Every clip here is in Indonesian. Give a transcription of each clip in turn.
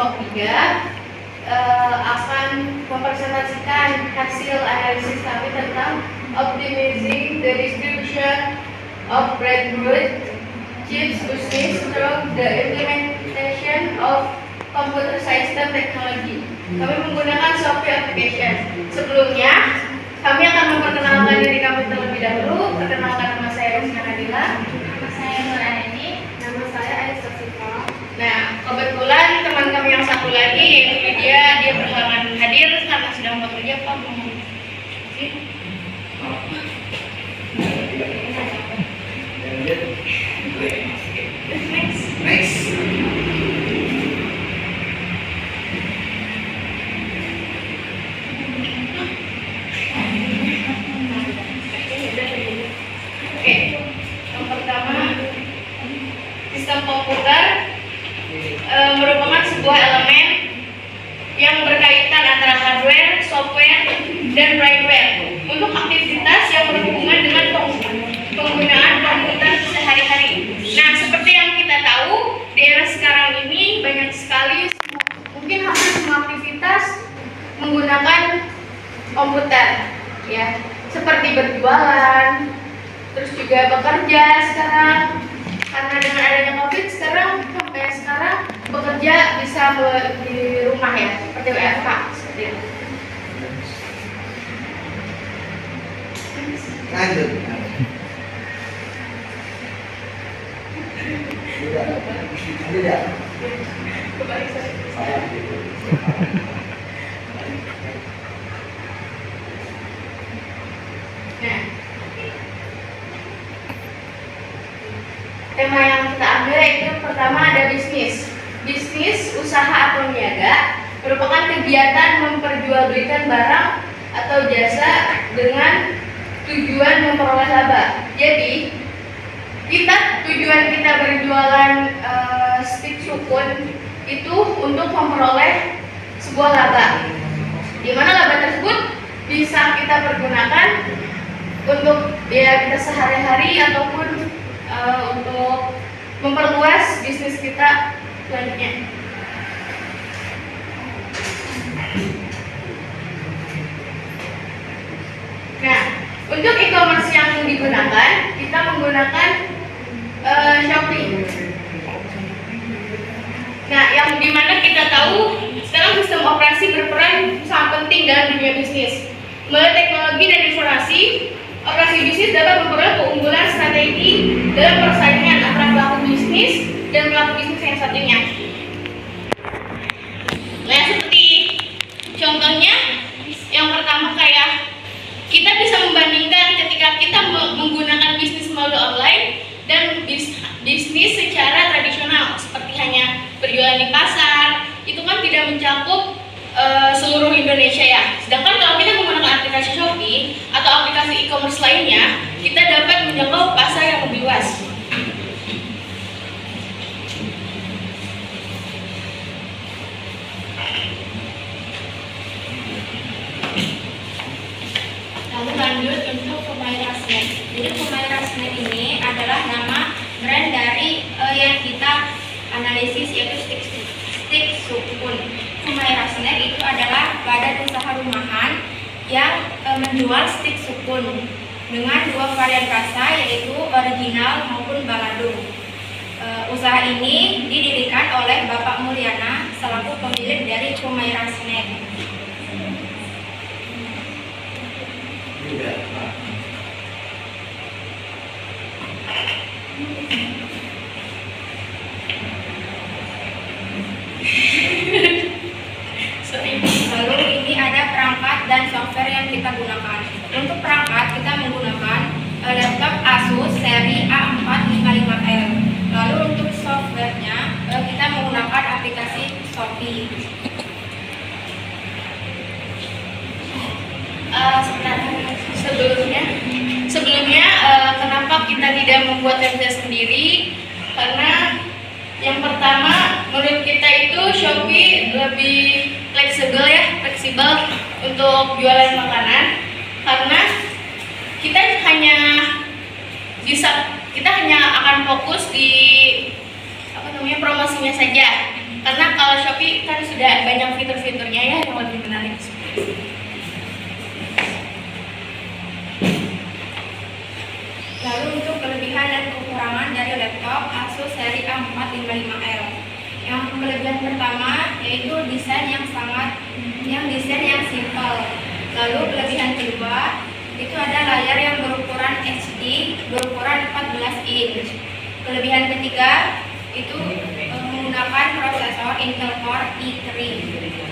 kelompok 3 akan mempresentasikan hasil analisis kami tentang optimizing the distribution of breadboard chips business through the implementation of computer system technology. Kami menggunakan Shopee application. Sebelumnya, kami akan memperkenalkan diri kami terlebih dahulu. Perkenalkan, nama saya Rizka Nadila. Nama saya Nur Aini. Nama saya Aisyah Siva. Nah, kebetulan teman kami yang satu lagi, yaitu dia berhalangan hadir karena sedang bekerja. Pak, next. Oke, yang pertama, sistem komputer merupakan sebuah elemen yang berkaitan antara hardware, software, dan firmware untuk aktivitas yang berhubungan dengan penggunaan komputer sehari-hari. Nah, seperti yang kita tahu, di era sekarang ini banyak sekali, mungkin hampir semua aktivitas menggunakan komputer, ya, seperti berjualan, terus juga bekerja sekarang. Karena dengan adanya COVID sampai sekarang bekerja bisa di rumah, ya, seperti WFH seperti itu. Lanjut. Tidak. Kembali saya. Nah, tema yang kita ambil itu pertama ada bisnis. Bisnis, usaha atau niaga merupakan kegiatan memperjualbelikan barang atau jasa dengan tujuan memperoleh laba. Jadi, tujuan kita berjualan stik sukun itu untuk memperoleh sebuah laba. Di mana laba tersebut bisa kita pergunakan untuk kita sehari-hari ataupun untuk memperluas bisnis kita selanjutnya. Nah, untuk e-commerce yang digunakan, kita menggunakan Shopee. Nah, yang dimana kita tahu sekarang sistem operasi berperan sangat penting dalam dunia bisnis. Melalui teknologi dan informasi, operasi bisnis dapat memperoleh keunggulan strategi dalam persaingan antara pelaku bisnis dan pelaku bisnis yang satunya. Nah, seperti contohnya, yang pertama kayak kita bisa membandingkan ketika kita menggunakan bisnis melalui online dan bisnis secara tradisional, seperti hanya berjualan di pasar, itu kan tidak mencakup seluruh Indonesia, ya. Sedangkan kalau kita menggunakan aplikasi Shopee atau aplikasi e-commerce lainnya, kita dapat menjangkau pasar yang lebih luas. Lalu lanjut untuk Humaira Snack. Jadi Humaira Snack ini adalah nama brand dari yang kita analisis, yaitu stik sukun. Humaira Snack itu adalah badan usaha rumahan yang menjual stik sukun dengan 2 varian rasa, yaitu original maupun balado. Usaha ini didirikan oleh Bapak Mulyana selaku pemilik dari Humaira Snack. Lalu ini ada perangkat dan software yang kita gunakan. Untuk perangkat kita menggunakan laptop Asus seri A455L. Lalu untuk softwarenya kita menggunakan aplikasi Shopee. Sebelumnya kenapa kita tidak membuat website sendiri? Karena yang pertama, menurut kita itu Shopee lebih fleksibel untuk jualan makanan, karena kita hanya akan fokus di promosinya saja. Karena kalau Shopee kan sudah banyak fitur-fiturnya ya yang lebih menarik. Lalu untuk kelebihan dan kekurangan dari laptop Asus seri A455L. Yang kelebihan pertama yaitu desain yang simpel. Lalu kelebihan kedua itu ada layar yang berukuran HD berukuran 14 inch. Kelebihan ketiga itu menggunakan prosesor Intel Core i3.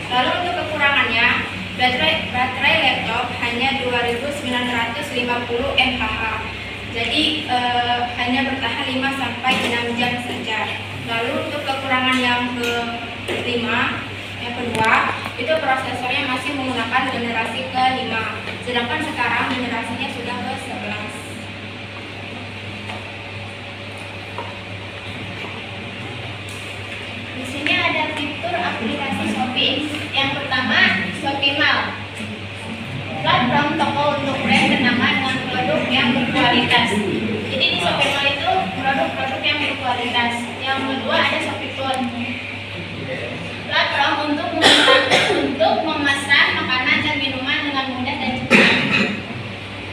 Lalu untuk kekurangannya, baterai laptop hanya 2950 mAh. Jadi hanya bertahan 5 sampai 6 jam saja. Lalu untuk kekurangan yang kedua, itu prosesornya masih menggunakan generasi ke-5. Sedangkan sekarang generasinya sudah ke-11. Di sini ada fitur aplikasi Shopee. Yang pertama, Shopee Mall. Platform toko untuk brand bernama dengan produk yang berkualitas. Jadi di Shopee Mall itu produk-produk yang berkualitas. Yang kedua ada Shopee Food. Platform untuk memesan makanan dan minuman dengan mudah dan cepat.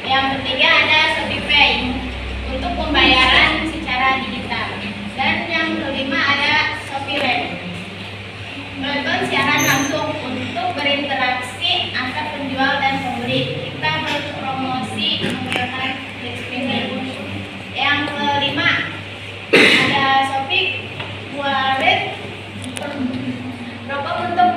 Yang ketiga ada Shopee Pay untuk pembayaran secara digital. Dan yang kelima ada Shopee Live. Nonton siaran langsung untuk berinteraksi antar penjual dan pembeli. Kita berpromosi menggunakan Flexpay. Yang kelima ada Shopee Wallet. Program untuk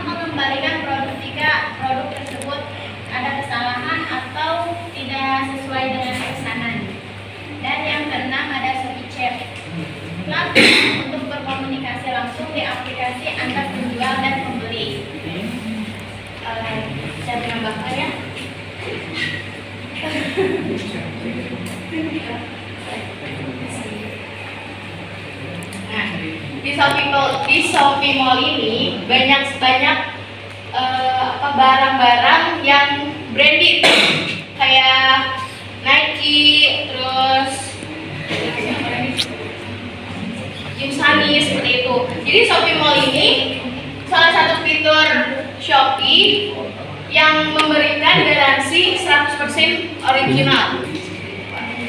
mengembalikan produk jika produk tersebut ada kesalahan atau tidak sesuai dengan pesanan. Dan yang keenam ada Shopee Chat. Platform untuk berkomunikasi langsung di aplikasi antar penjual dan pembeli. Saya menambahkan ya. Nah, di Shopee Mall ini banyak barang-barang yang branded kayak Nike, terus Yusani seperti itu. Jadi Shopee Mall ini salah satu fitur Shopee yang memberikan garansi 100% original.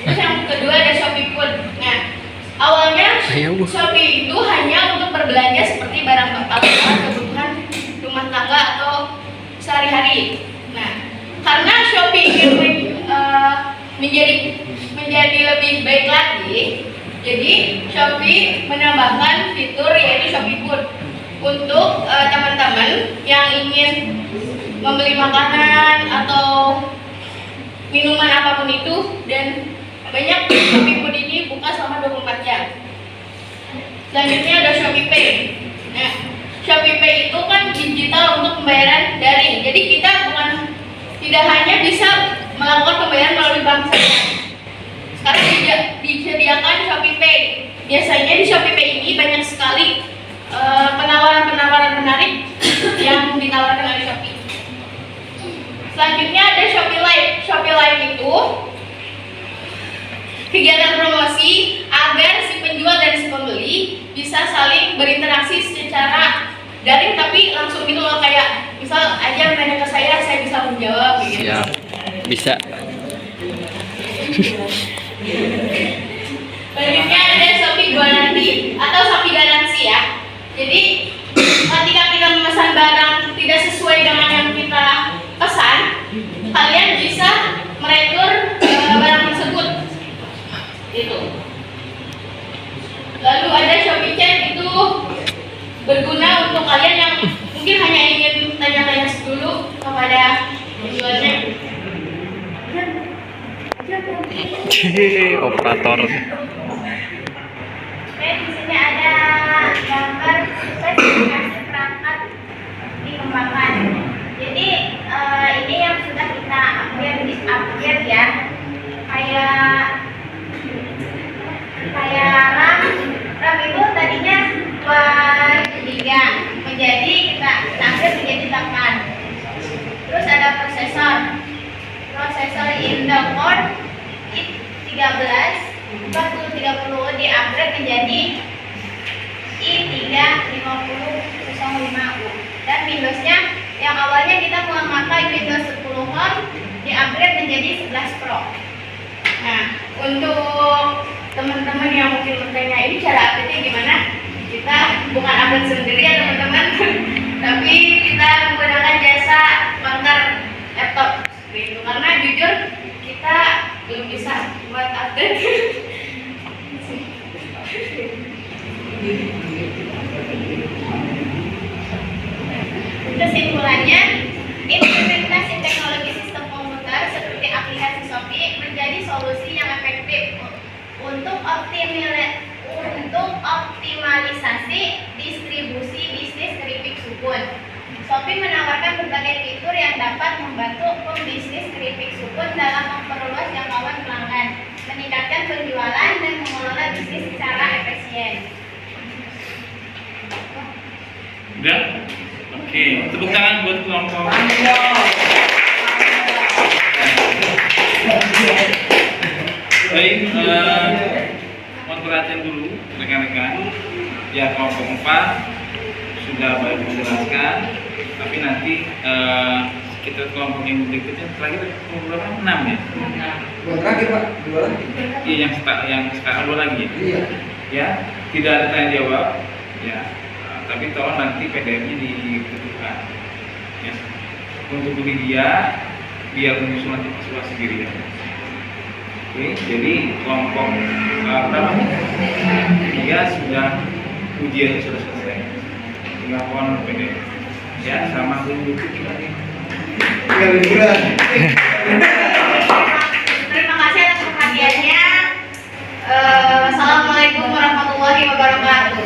Terus yang kedua ada Shopee Food. Nah, awalnya Shopee itu hanya untuk berbelanja seperti barang kebutuhan rumah tangga atau sehari-hari. Nah, karena Shopee ingin menjadi lebih baik lagi, jadi Shopee menambahkan fitur yaitu Shopee Food untuk teman-teman yang ingin membeli makanan atau minuman apapun itu, dan banyak Shopee Food ini buka selama 24 jam. Selanjutnya ada Shopee Pay. Nah, Shopee Pay itu kan digital untuk pembayaran daring. Jadi kita tidak hanya bisa melakukan pembayaran melalui bank saja. Sekarang disediakan Shopee Pay. Biasanya di Shopee Pay ini banyak sekali penawaran-penawaran menarik yang ditawarkan oleh Shopee. Selanjutnya ada Shopee Live. Shopee Live itu kegiatan promosi agar si penjual dan si pembeli bisa saling berinteraksi secara daring tapi langsung gitu loh, kayak misal aja nanya ke saya bisa menjawab gitu. Ya, bisa. Selanjutnya ada Shopee Garansi atau Shopee Garansi ya. Jadi ketika kita memesan barang tidak sesuai dengan yang kita pesan, kalian bisa meretur barang tersebut. Itu. Lalu ada Shopee Chat, itu berguna untuk kalian yang mungkin hanya ingin tanya-tanya dulu kepada penjualnya. Operator. Oke, di sini ada gambar spesifikasi perangkat dikembangkan. Jadi ini yang sudah kita upgrade ya, kayak RAM itu tadinya 2 GB menjadi kita upgrade menjadi 8. Terus ada prosesor Intel Core i13 47 di-upgrade menjadi 11 Pro. Nah, untuk teman-teman yang mungkin bertanya ini cara update-nya gimana? Kita bukan update sendiri ya teman-teman, tapi kita menggunakan jasa counter laptop seperti itu. Karena jujur kita belum bisa buat update. Kesimpulannya, implementasi teknologi sistem komputer seperti aplikasi Shopee menjadi solusi yang efektif untuk optimalisasi distribusi bisnis keripik sukun. Shopee menawarkan berbagai fitur yang dapat membantu pembisnis keripik sukun dalam memperluas jangkauan pelanggan, meningkatkan penjualan, dan mengelola bisnis secara efisien. Udah? Oke, tepuk tangan buat kelompok. Baik, mohon perhatian dulu rekan-rekan. Ya, kelompok 4 sudah baik menjelaskan, tapi nanti kita kelompok yang berikutnya terakhir kelompok berapa? 6 ya? Buat terakhir Pak, dua lagi. Iya, yang sekarang 2 lagi ya? Iya. Ya, tidak ada tanya jawab ya, tapi tolong nanti PDF-nya dibutuhkan ya. Untuk Lydia biar menyusul nanti siswa sendiri ya. Oke, jadi kelompok berapa? 3 sudah ujiannya sudah selesai, tinggal pohon PDF ya, sama YouTube lagi. Tinggal liburan. Terima kasih atas perhatiannya. Wassalamualaikum warahmatullahi wabarakatuh.